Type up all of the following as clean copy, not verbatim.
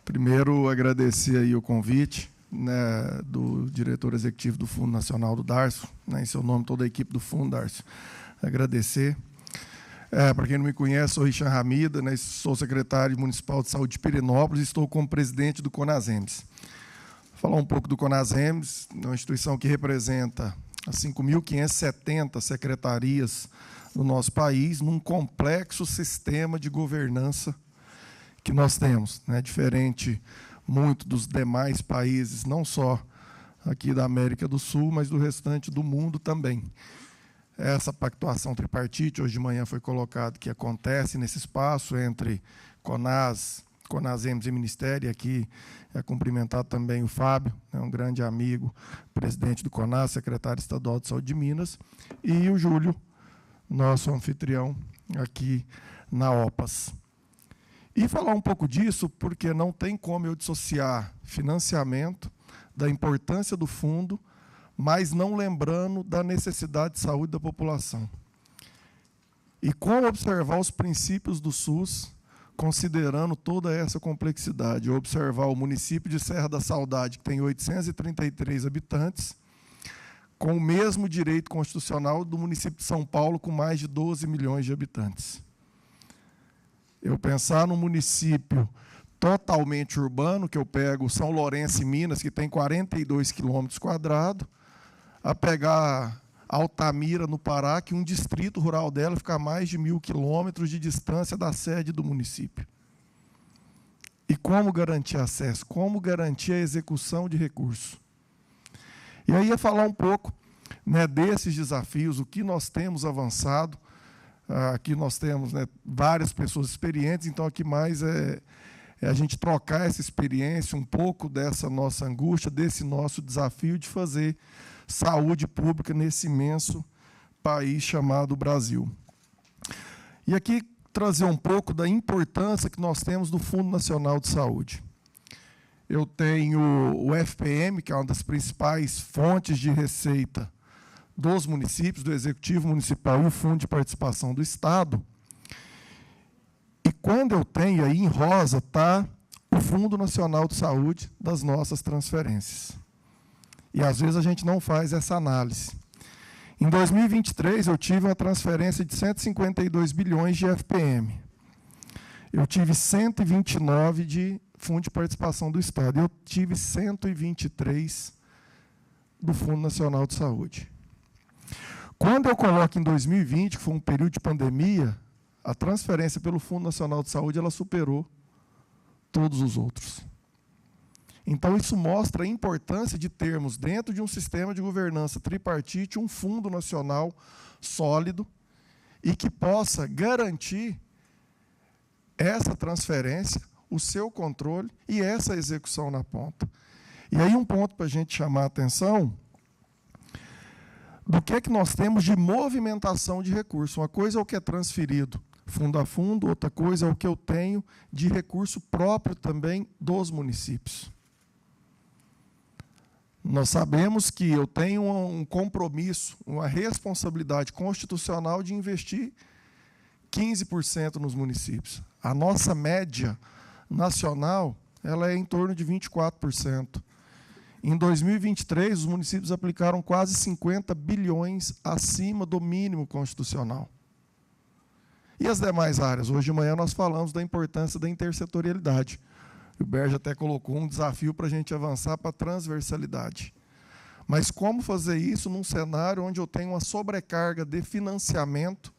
Primeiro, agradecer aí o convite, né, do diretor executivo do Fundo Nacional do Darcio, né, em seu nome, toda a equipe do Fundo, Darcio. Agradecer. Para quem não me conhece, sou Richard Ramida, né, sou secretário municipal de saúde de Pirenópolis e estou como presidente do CONASEMS. Vou falar um pouco do CONASEMS, uma instituição que representa as 5.570 secretarias do nosso país, num complexo sistema de governança que nós temos, né, diferente muito dos demais países, não só aqui da América do Sul, mas do restante do mundo também. Essa pactuação tripartite, hoje de manhã foi colocado que acontece nesse espaço entre CONASEMS e Ministério, e aqui é cumprimentado também o Fábio, né, um grande amigo, presidente do CONAS, secretário estadual de Saúde de Minas, e o Júlio, nosso anfitrião aqui na OPAS. E falar um pouco disso, porque não tem como eu dissociar financiamento da importância do fundo, mas não lembrando da necessidade de saúde da população. E como observar os princípios do SUS, considerando toda essa complexidade. Observar o município de Serra da Saudade, que tem 833 habitantes, com o mesmo direito constitucional do município de São Paulo, com mais de 12 milhões de habitantes. Eu pensar num município totalmente urbano, que eu pego São Lourenço, Minas, que tem 42 quilômetros quadrados, a pegar Altamira, no Pará, que um distrito rural dela fica a mais de 1.000 quilômetros de distância da sede do município. E como garantir acesso? Como garantir a execução de recursos? E aí ia falar um pouco, né, desses desafios, o que nós temos avançado. Aqui nós temos, né, várias pessoas experientes, então aqui mais é a gente trocar essa experiência, um pouco dessa nossa angústia, desse nosso desafio de fazer saúde pública nesse imenso país chamado Brasil. E aqui trazer um pouco da importância que nós temos do Fundo Nacional de Saúde. Eu tenho o FPM, que é uma das principais fontes de receita dos municípios, do Executivo Municipal e o Fundo de Participação do Estado. E quando eu tenho, aí em rosa, está o Fundo Nacional de Saúde das nossas transferências. E, às vezes, a gente não faz essa análise. Em 2023, eu tive uma transferência de 152 bilhões de FPM. Eu tive 129 de Fundo de Participação do Estado. Eu tive 123 do Fundo Nacional de Saúde. Quando eu coloco em 2020, que foi um período de pandemia, a transferência pelo Fundo Nacional de Saúde ela superou todos os outros. Então, isso mostra a importância de termos, dentro de um sistema de governança tripartite, um fundo nacional sólido e que possa garantir essa transferência, o seu controle e essa execução na ponta. E aí um ponto para a gente chamar a atenção do que é que nós temos de movimentação de recursos. Uma coisa é o que é transferido fundo a fundo, outra coisa é o que eu tenho de recurso próprio também dos municípios. Nós sabemos que eu tenho um compromisso, uma responsabilidade constitucional de investir 15% nos municípios. A nossa média nacional ela é em torno de 24%. Em 2023, os municípios aplicaram quase 50 bilhões acima do mínimo constitucional. E as demais áreas? Hoje de manhã nós falamos da importância da intersetorialidade. O Berge até colocou um desafio para a gente avançar para a transversalidade. Mas como fazer isso num cenário onde eu tenho uma sobrecarga de financiamento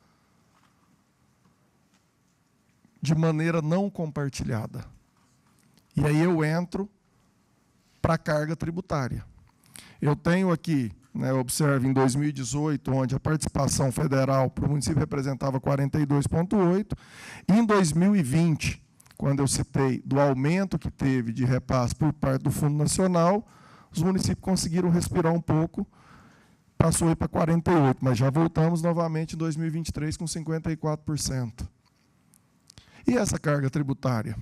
de maneira não compartilhada? E aí eu entro para a carga tributária. Eu tenho aqui, né, observe, em 2018, onde a participação federal para o município representava 42,8%, e em 2020, quando eu citei do aumento que teve de repasse por parte do Fundo Nacional, os municípios conseguiram respirar um pouco, passou para 48%, mas já voltamos novamente em 2023 com 54%. E essa carga tributária?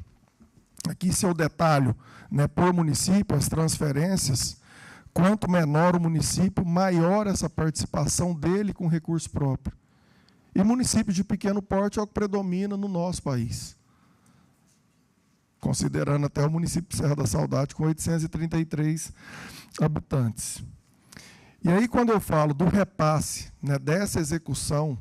Aqui, se eu detalho, né, por município, as transferências, quanto menor o município, maior essa participação dele com recurso próprio. E município de pequeno porte é o que predomina no nosso país. considerando até o município de Serra da Saudade, com 833 habitantes. E aí, quando eu falo do repasse, né, dessa execução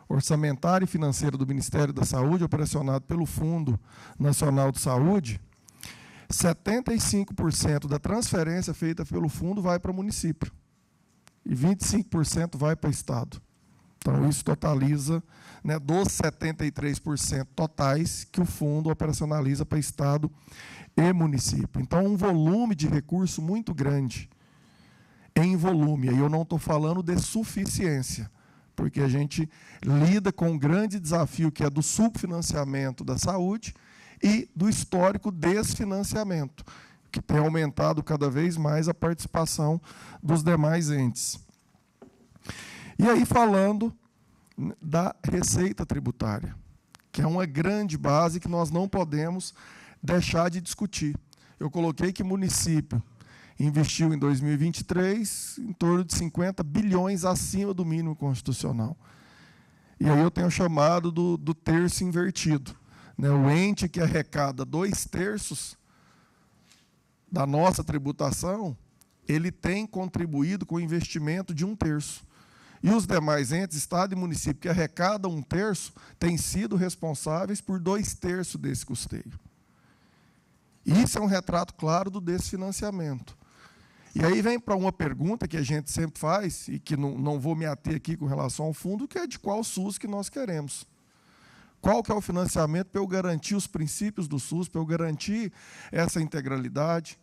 orçamentária e financeira do Ministério da Saúde, operacionado pelo Fundo Nacional de Saúde, 75% da transferência feita pelo fundo vai para o município e 25% vai para o Estado. Então, isso totaliza, né, dos 73% totais que o fundo operacionaliza para Estado e município. Então, um volume de recurso muito grande, em volume. Aí eu não estou falando de suficiência, porque a gente lida com um grande desafio, que é do subfinanciamento da saúde e do histórico desfinanciamento, que tem aumentado cada vez mais a participação dos demais entes. E aí, falando da receita tributária, que é uma grande base que nós não podemos deixar de discutir. Eu coloquei que o município investiu em 2023 em torno de 50 bilhões acima do mínimo constitucional. E aí eu tenho chamado do terço invertido, né? O ente que arrecada 2/3 da nossa tributação, ele tem contribuído com o investimento de 1/3. E os demais entes, Estado e município, que arrecadam 1/3, têm sido responsáveis por 2/3 desse custeio. Isso é um retrato claro do desfinanciamento. E aí vem para uma pergunta que a gente sempre faz, e que não vou me ater aqui com relação ao fundo, que é de qual SUS que nós queremos. Qual que é o financiamento para eu garantir os princípios do SUS, para eu garantir essa integralidade,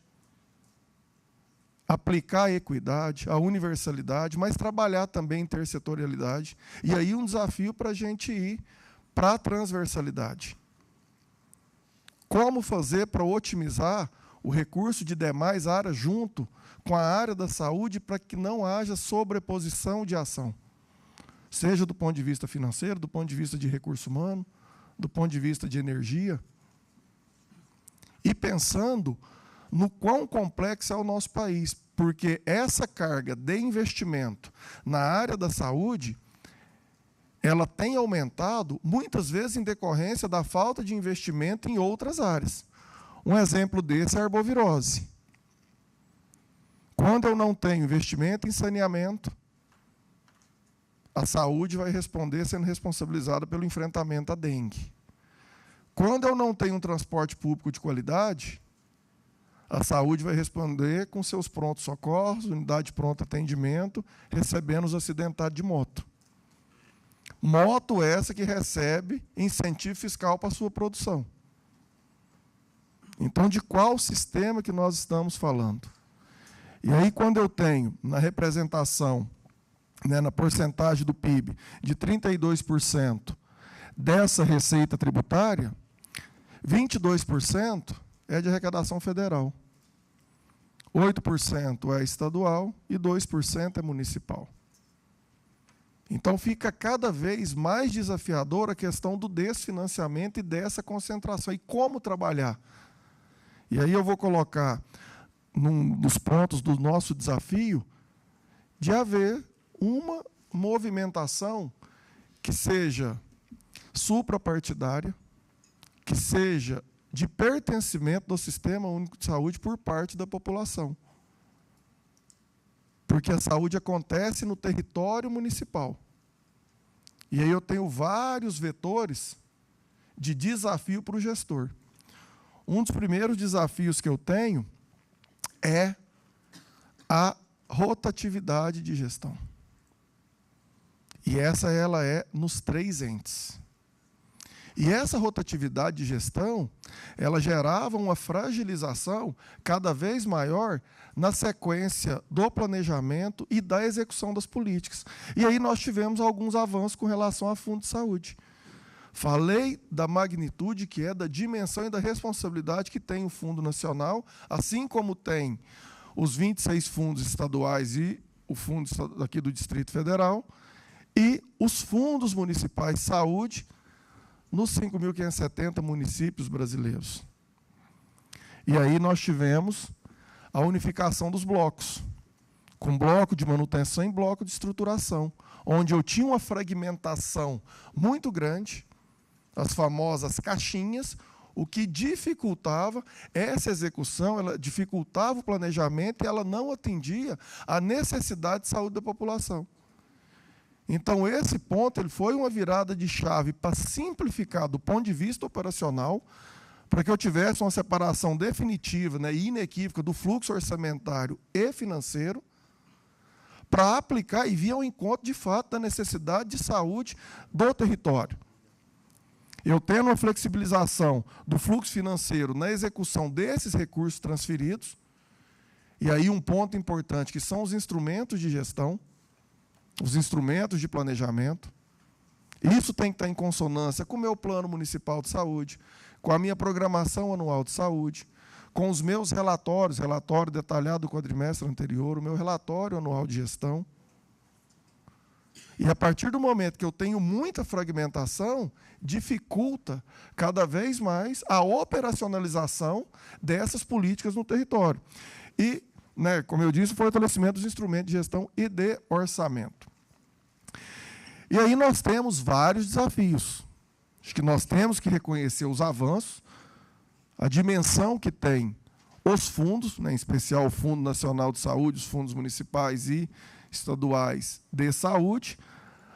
aplicar a equidade, a universalidade, mas trabalhar também a intersetorialidade. E aí um desafio para a gente ir para a transversalidade. Como fazer para otimizar o recurso de demais áreas junto com a área da saúde para que não haja sobreposição de ação, seja do ponto de vista financeiro, do ponto de vista de recurso humano, do ponto de vista de energia, e pensando no quão complexo é o nosso país, porque essa carga de investimento na área da saúde, ela tem aumentado, muitas vezes em decorrência da falta de investimento em outras áreas. Um exemplo desse é a arbovirose. Quando eu não tenho investimento em saneamento, a saúde vai responder sendo responsabilizada pelo enfrentamento à dengue. Quando eu não tenho um transporte público de qualidade, a saúde vai responder com seus prontos socorros, unidade de pronto atendimento, recebendo os acidentados de moto. Moto essa que recebe incentivo fiscal para a sua produção. Então, de qual sistema que nós estamos falando? E aí, quando eu tenho, na representação, né, na porcentagem do PIB, de 32% dessa receita tributária, 22% é de arrecadação federal, 8% é estadual e 2% é municipal. Então, fica cada vez mais desafiadora a questão do desfinanciamento e dessa concentração. E como trabalhar? E aí eu vou colocar num dos pontos do nosso desafio de haver uma movimentação que seja suprapartidária, que seja de pertencimento do Sistema Único de Saúde por parte da população. Porque a saúde acontece no território municipal. E aí eu tenho vários vetores de desafio para o gestor. Um dos primeiros desafios que eu tenho é a rotatividade de gestão. E ela é nos 3 entes. E essa rotatividade de gestão, ela gerava uma fragilização cada vez maior na sequência do planejamento e da execução das políticas. E aí nós tivemos alguns avanços com relação ao Fundo de Saúde. Falei da magnitude que é, da dimensão e da responsabilidade que tem o Fundo Nacional, assim como tem os 26 fundos estaduais e o fundo aqui do Distrito Federal, e os fundos municipais de saúde nos 5.570 municípios brasileiros. E aí nós tivemos a unificação dos blocos, com bloco de manutenção e bloco de estruturação, onde eu tinha uma fragmentação muito grande, as famosas caixinhas, o que dificultava essa execução, ela dificultava o planejamento e ela não atendia à necessidade de saúde da população. Então, esse ponto ele foi uma virada de chave para simplificar do ponto de vista operacional, para que eu tivesse uma separação definitiva, né, e inequívoca do fluxo orçamentário e financeiro, para aplicar e vir ao encontro, de fato, da necessidade de saúde do território. Eu tendo uma flexibilização do fluxo financeiro na execução desses recursos transferidos, e aí um ponto importante, que são os instrumentos de gestão, os instrumentos de planejamento. Isso tem que estar em consonância com o meu plano municipal de saúde, com a minha programação anual de saúde, com os meus relatórios, relatório detalhado do quadrimestre anterior, o meu relatório anual de gestão. E a partir do momento que eu tenho muita fragmentação, dificulta cada vez mais a operacionalização dessas políticas no território. E, né, como eu disse, o fortalecimento dos instrumentos de gestão e de orçamento. E aí nós temos vários desafios. Acho que nós temos que reconhecer os avanços, a dimensão que tem os fundos, né, em especial o Fundo Nacional de Saúde, os fundos municipais e estaduais de saúde,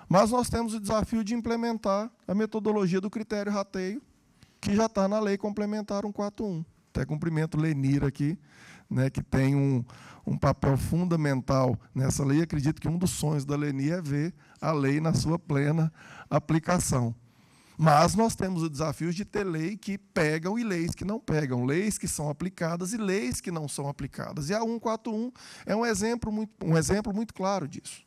mas nós temos o desafio de implementar a metodologia do critério rateio, que já está na Lei Complementar 141. Até cumprimento Lenir aqui, né, que tem um papel fundamental nessa lei. Acredito que um dos sonhos da Lenir é ver a lei na sua plena aplicação. Mas nós temos o desafio de ter lei que pegam e leis que não pegam, leis que são aplicadas e leis que não são aplicadas. E a 141 é um exemplo muito claro disso.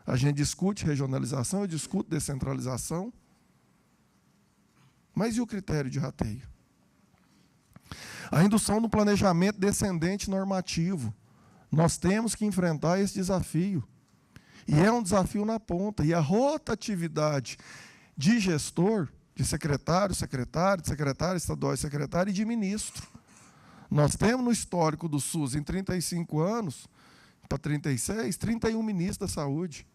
A gente discute regionalização, eu discuto descentralização, mas e o critério de rateio? A indução do planejamento descendente normativo. Nós temos que enfrentar esse desafio. E é um desafio na ponta. E a rotatividade de gestor, de secretário, secretário, de secretário estadual e secretário e de ministro. Nós temos no histórico do SUS, em 35 anos, para 36, 31 ministros da saúde.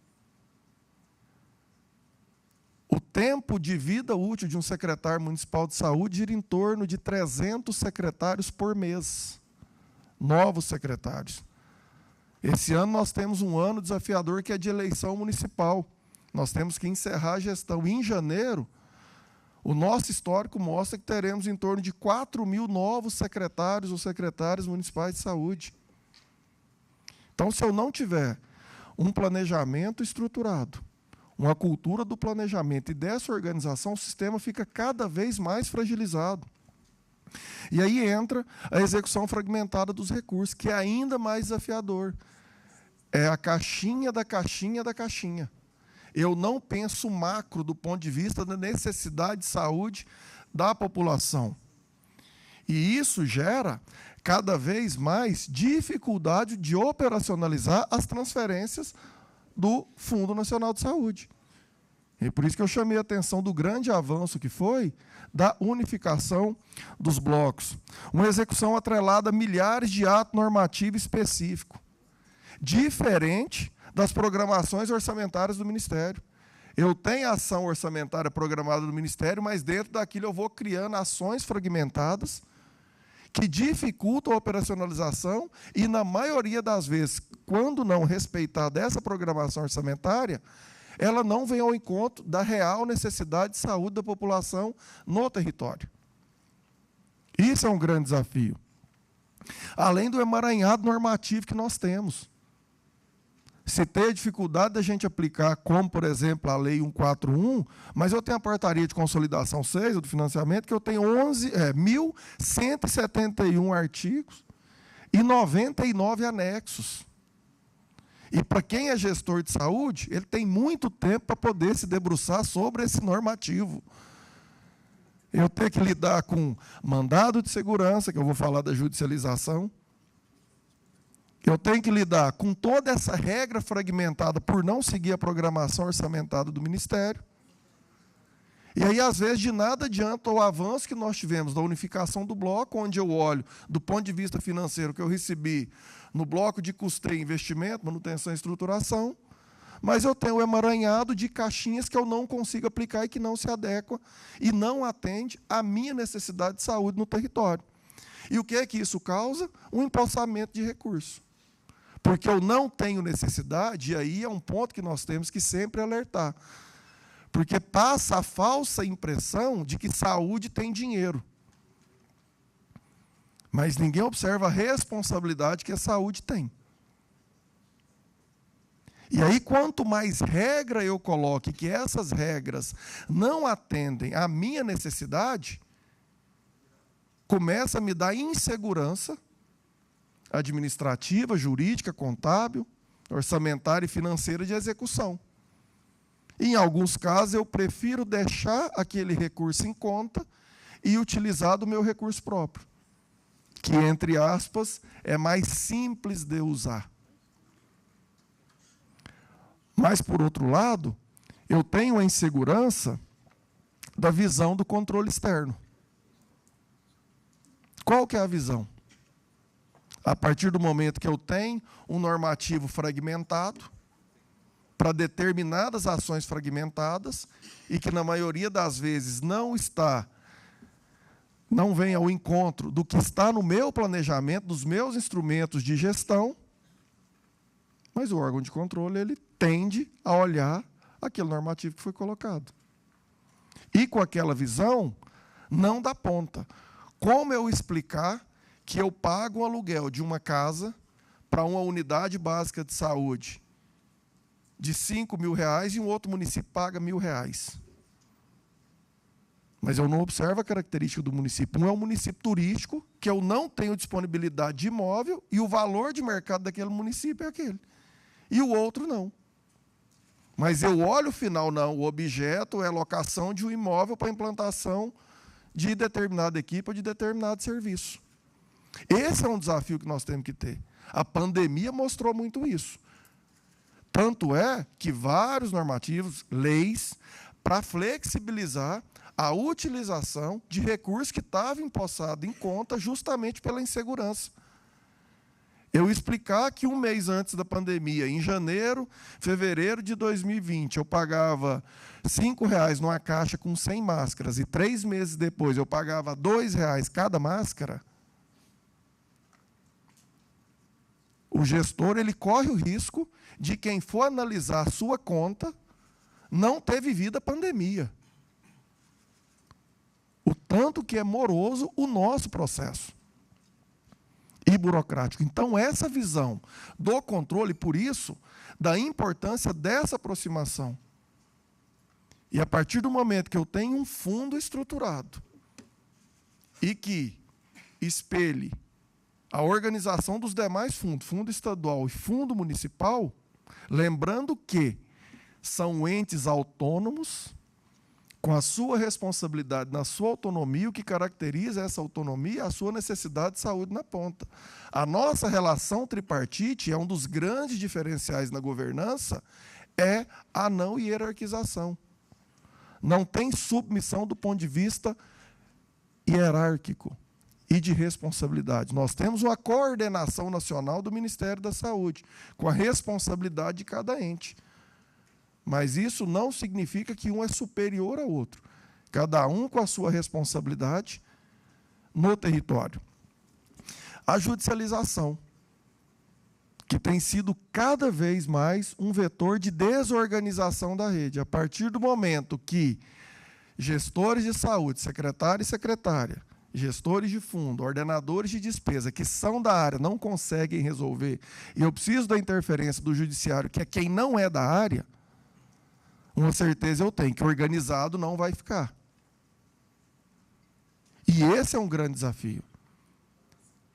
O tempo de vida útil de um secretário municipal de saúde gira em torno de 300 secretários por mês. Novos secretários. Esse ano nós temos um ano desafiador, que é de eleição municipal. Nós temos que encerrar a gestão. E em janeiro, o nosso histórico mostra que teremos em torno de 4.000 novos secretários ou secretárias municipais de saúde. Então, se eu não tiver um planejamento estruturado, uma cultura do planejamento e dessa organização, o sistema fica cada vez mais fragilizado. E aí entra a execução fragmentada dos recursos, que é ainda mais desafiador. É a caixinha da caixinha da caixinha. Eu não penso macro do ponto de vista da necessidade de saúde da população. E isso gera cada vez mais dificuldade de operacionalizar as transferências do Fundo Nacional de Saúde. E por isso que eu chamei a atenção do grande avanço que foi da unificação dos blocos. Uma execução atrelada a milhares de atos normativos específicos, diferente das programações orçamentárias do Ministério. Eu tenho ação orçamentária programada do Ministério, mas dentro daquilo eu vou criando ações fragmentadas que dificultam a operacionalização e, na maioria das vezes, quando não respeitada essa programação orçamentária, ela não vem ao encontro da real necessidade de saúde da população no território. Isso é um grande desafio. Além do emaranhado normativo que nós temos. Se tem a dificuldade da gente aplicar, como, por exemplo, a Lei 141, mas eu tenho a Portaria de Consolidação 6, do financiamento, que eu tenho 1.171 artigos e 99 anexos. E para quem é gestor de saúde, ele tem muito tempo para poder se debruçar sobre esse normativo. Eu tenho que lidar com mandado de segurança, que eu vou falar da judicialização. Eu tenho que lidar com toda essa regra fragmentada por não seguir a programação orçamentada do Ministério. E aí, às vezes, de nada adianta o avanço que nós tivemos da unificação do bloco, onde eu olho, do ponto de vista financeiro, que eu recebi no bloco de custeio e investimento, manutenção e estruturação, mas eu tenho um emaranhado de caixinhas que eu não consigo aplicar e que não se adequa e não atende à minha necessidade de saúde no território. E o que é que isso causa? Um empossamento de recursos. Porque eu não tenho necessidade, e aí é um ponto que nós temos que sempre alertar. Porque passa a falsa impressão de que saúde tem dinheiro. Mas ninguém observa a responsabilidade que a saúde tem. E aí, quanto mais regra eu coloque, que essas regras não atendem à minha necessidade, começa a me dar insegurança administrativa, jurídica, contábil, orçamentária e financeira de execução. Em alguns casos, eu prefiro deixar aquele recurso em conta e utilizar do meu recurso próprio, que, entre aspas, é mais simples de usar. Mas, por outro lado, eu tenho a insegurança da visão do controle externo. Qual que é a visão? A partir do momento que eu tenho um normativo fragmentado, para determinadas ações fragmentadas, e que, na maioria das vezes, não vem ao encontro do que está no meu planejamento, dos meus instrumentos de gestão, mas o órgão de controle ele tende a olhar aquele normativo que foi colocado. E com aquela visão, não dá ponta. Como eu explicar que eu pago o aluguel de uma casa para uma unidade básica de saúde de R$5.000 e um outro município paga R$1.000? Mas eu não observo a característica do município. Um é um município turístico, que eu não tenho disponibilidade de imóvel, e o valor de mercado daquele município é aquele. E o outro não. Mas eu olho o final, não. O objeto é a locação de um imóvel para implantação de determinada equipe ou de determinado serviço. Esse é um desafio que nós temos que ter. A pandemia mostrou muito isso. Tanto é que vários normativos, leis, para flexibilizar a utilização de recursos que estavam empossados em conta justamente pela insegurança. Eu explicar que um mês antes da pandemia, em fevereiro de 2020, eu pagava R$5 numa caixa com 100 máscaras, e 3 meses depois eu pagava R$2 cada máscara, o gestor ele corre o risco de quem for analisar a sua conta não ter vivido a pandemia. O tanto que é moroso o nosso processo e burocrático. Então, essa visão do controle, por isso, da importância dessa aproximação. E a partir do momento que eu tenho um fundo estruturado e que espelhe a organização dos demais fundos, fundo estadual e fundo municipal, lembrando que são entes autônomos, com a sua responsabilidade, na sua autonomia, o que caracteriza essa autonomia é a sua necessidade de saúde na ponta. A nossa relação tripartite é um dos grandes diferenciais na governança, é a não hierarquização. Não tem submissão do ponto de vista hierárquico e de responsabilidade. Nós temos uma coordenação nacional do Ministério da Saúde, com a responsabilidade de cada ente. Mas isso não significa que um é superior ao outro. Cada um com a sua responsabilidade no território. A judicialização, que tem sido cada vez mais um vetor de desorganização da rede. A partir do momento que gestores de saúde, secretário e secretária, gestores de fundo, ordenadores de despesa, que são da área, não conseguem resolver, e eu preciso da interferência do judiciário, que é quem não é da área, uma certeza eu tenho, que organizado não vai ficar. E esse é um grande desafio.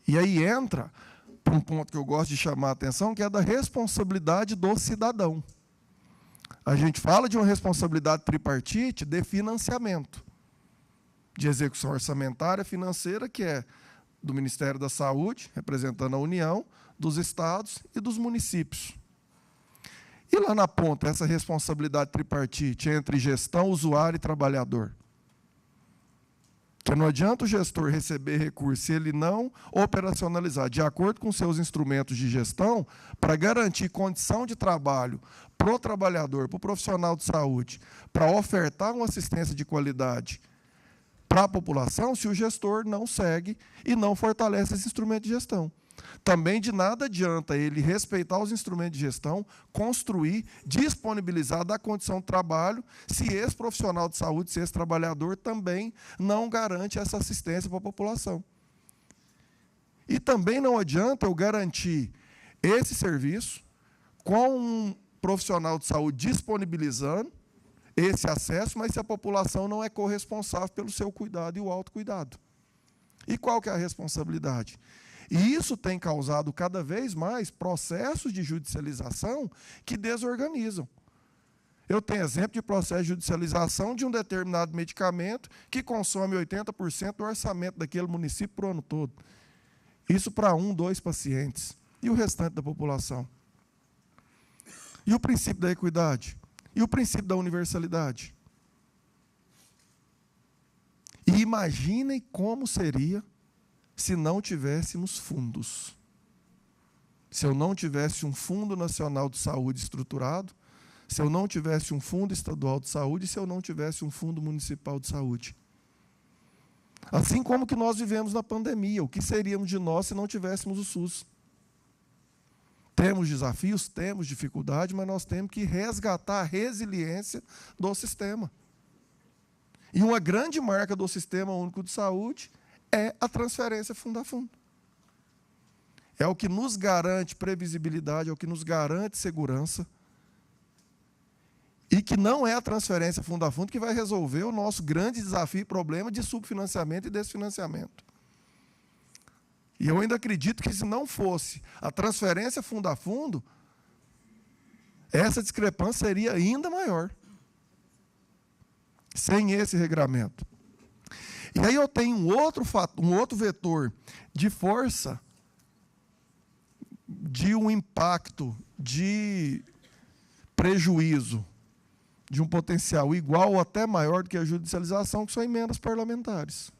E aí entra para um ponto que eu gosto de chamar a atenção, que é da responsabilidade do cidadão. A gente fala de uma responsabilidade tripartite de financiamento, de execução orçamentária financeira, que é do Ministério da Saúde, representando a União, dos estados e dos municípios. E lá na ponta, essa responsabilidade tripartite entre gestão, usuário e trabalhador. Porque não adianta o gestor receber recurso se ele não operacionalizar de acordo com seus instrumentos de gestão para garantir condição de trabalho para o trabalhador, para o profissional de saúde, para ofertar uma assistência de qualidade para a população, se o gestor não segue e não fortalece esse instrumento de gestão. Também de nada adianta ele respeitar os instrumentos de gestão, construir, disponibilizar, dar condição de trabalho, se esse profissional de saúde, se esse trabalhador também não garante essa assistência para a população. E também não adianta eu garantir esse serviço com um profissional de saúde disponibilizando esse acesso, mas se a população não é corresponsável pelo seu cuidado e o autocuidado. E qual que é a responsabilidade? E isso tem causado cada vez mais processos de judicialização que desorganizam. Eu tenho exemplo de processo de judicialização de um determinado medicamento que consome 80% do orçamento daquele município para o ano todo. Isso para 1, 2 pacientes. E o restante da população? E o princípio da equidade? E o princípio da universalidade? E imaginem como seria se não tivéssemos fundos. Se eu não tivesse um Fundo Nacional de Saúde estruturado, se eu não tivesse um Fundo Estadual de Saúde, se eu não tivesse um Fundo Municipal de Saúde. Assim como que nós vivemos na pandemia, o que seríamos de nós se não tivéssemos o SUS? Temos desafios, temos dificuldade, mas nós temos que resgatar a resiliência do sistema. E uma grande marca do Sistema Único de Saúde é a transferência fundo a fundo. É o que nos garante previsibilidade, é o que nos garante segurança. E que não é a transferência fundo a fundo que vai resolver o nosso grande desafio e problema de subfinanciamento e desfinanciamento. E eu ainda acredito que, se não fosse a transferência fundo a fundo, essa discrepância seria ainda maior. Sem esse regramento. E aí eu tenho um outro vetor de força, de um impacto, de prejuízo, de um potencial igual ou até maior do que a judicialização, que são emendas parlamentares.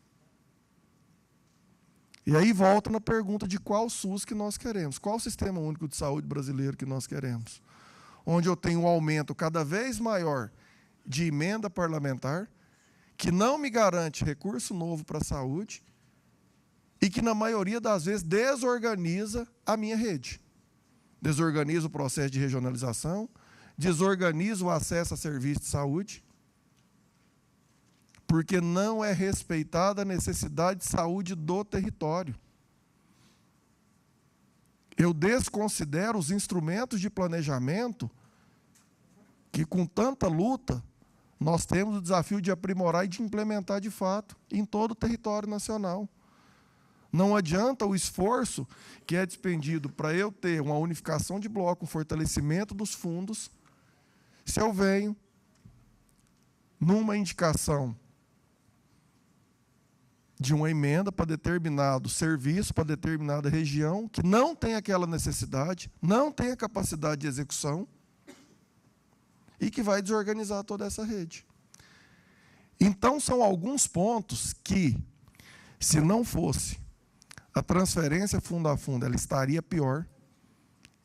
E aí volta na pergunta de qual SUS que nós queremos, qual Sistema Único de Saúde brasileiro que nós queremos. Onde eu tenho um aumento cada vez maior de emenda parlamentar, que não me garante recurso novo para a saúde e que, na maioria das vezes, desorganiza a minha rede. Desorganiza o processo de regionalização, desorganiza o acesso a serviços de saúde, porque não é respeitada a necessidade de saúde do território. Eu desconsidero os instrumentos de planejamento que, com tanta luta, nós temos o desafio de aprimorar e de implementar de fato em todo o território nacional. Não adianta o esforço que é despendido para eu ter uma unificação de bloco, um fortalecimento dos fundos, se eu venho numa indicação de uma emenda para determinado serviço, para determinada região, que não tem aquela necessidade, não tem a capacidade de execução, e que vai desorganizar toda essa rede. Então, são alguns pontos que, se não fosse a transferência fundo a fundo, ela estaria pior.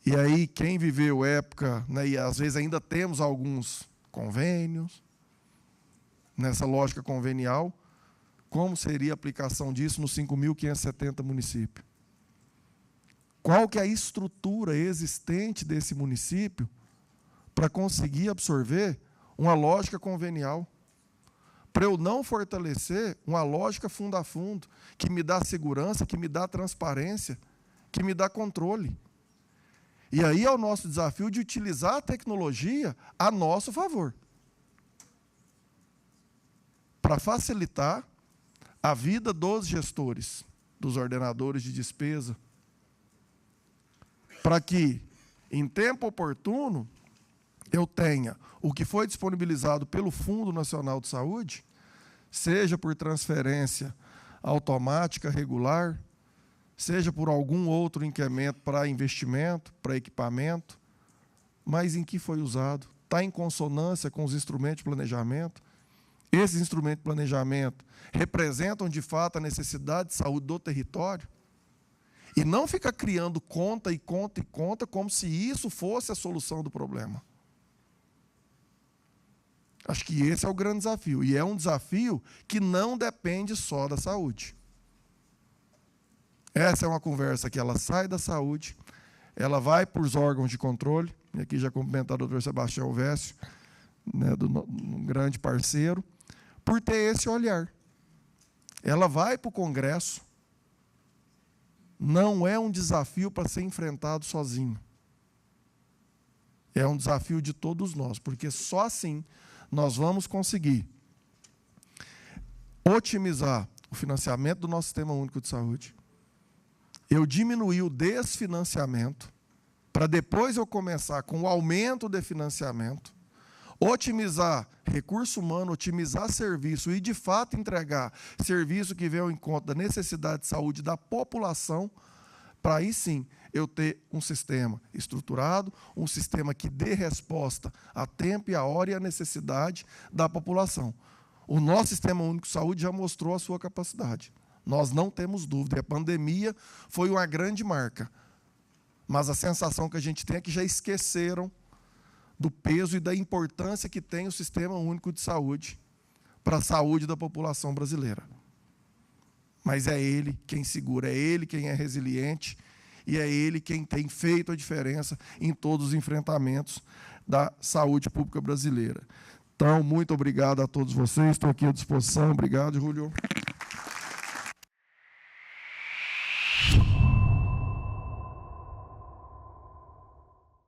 E aí, quem viveu época, né, e às vezes ainda temos alguns convênios, nessa lógica convenial, como seria a aplicação disso nos 5.570 municípios? Qual que é a estrutura existente desse município para conseguir absorver uma lógica convenial? Para eu não fortalecer uma lógica fundo a fundo, que me dá segurança, que me dá transparência, que me dá controle. E aí é o nosso desafio de utilizar a tecnologia a nosso favor, para facilitar a vida dos gestores, dos ordenadores de despesa, para que, em tempo oportuno, eu tenha o que foi disponibilizado pelo Fundo Nacional de Saúde, seja por transferência automática, regular, seja por algum outro incremento para investimento, para equipamento, mas em que foi usado, está em consonância com os instrumentos de planejamento, esses instrumentos de planejamento representam, de fato, a necessidade de saúde do território, e não fica criando conta e conta e conta como se isso fosse a solução do problema. Acho que esse é o grande desafio, e é um desafio que não depende só da saúde. Essa é uma conversa que ela sai da saúde, ela vai para os órgãos de controle, e aqui já cumprimentar o doutor Sebastião Vécio, né, um grande parceiro, por ter esse olhar. Ela vai para o Congresso, não é um desafio para ser enfrentado sozinho. É um desafio de todos nós, porque só assim nós vamos conseguir otimizar o financiamento do nosso Sistema Único de Saúde, eu diminuir o desfinanciamento, para depois eu começar com o aumento de financiamento, otimizar recurso humano, otimizar serviço e, de fato, entregar serviço que venha ao encontro da necessidade de saúde da população, para aí sim eu ter um sistema estruturado, um sistema que dê resposta a tempo e a hora e a necessidade da população. O nosso Sistema Único de Saúde já mostrou a sua capacidade. Nós não temos dúvida. E a pandemia foi uma grande marca. Mas a sensação que a gente tem é que já esqueceram do peso e da importância que tem o Sistema Único de Saúde para a saúde da população brasileira. Mas é ele quem segura, é ele quem é resiliente e é ele quem tem feito a diferença em todos os enfrentamentos da saúde pública brasileira. Então, muito obrigado a todos vocês, estou aqui à disposição. Obrigado, Júlio.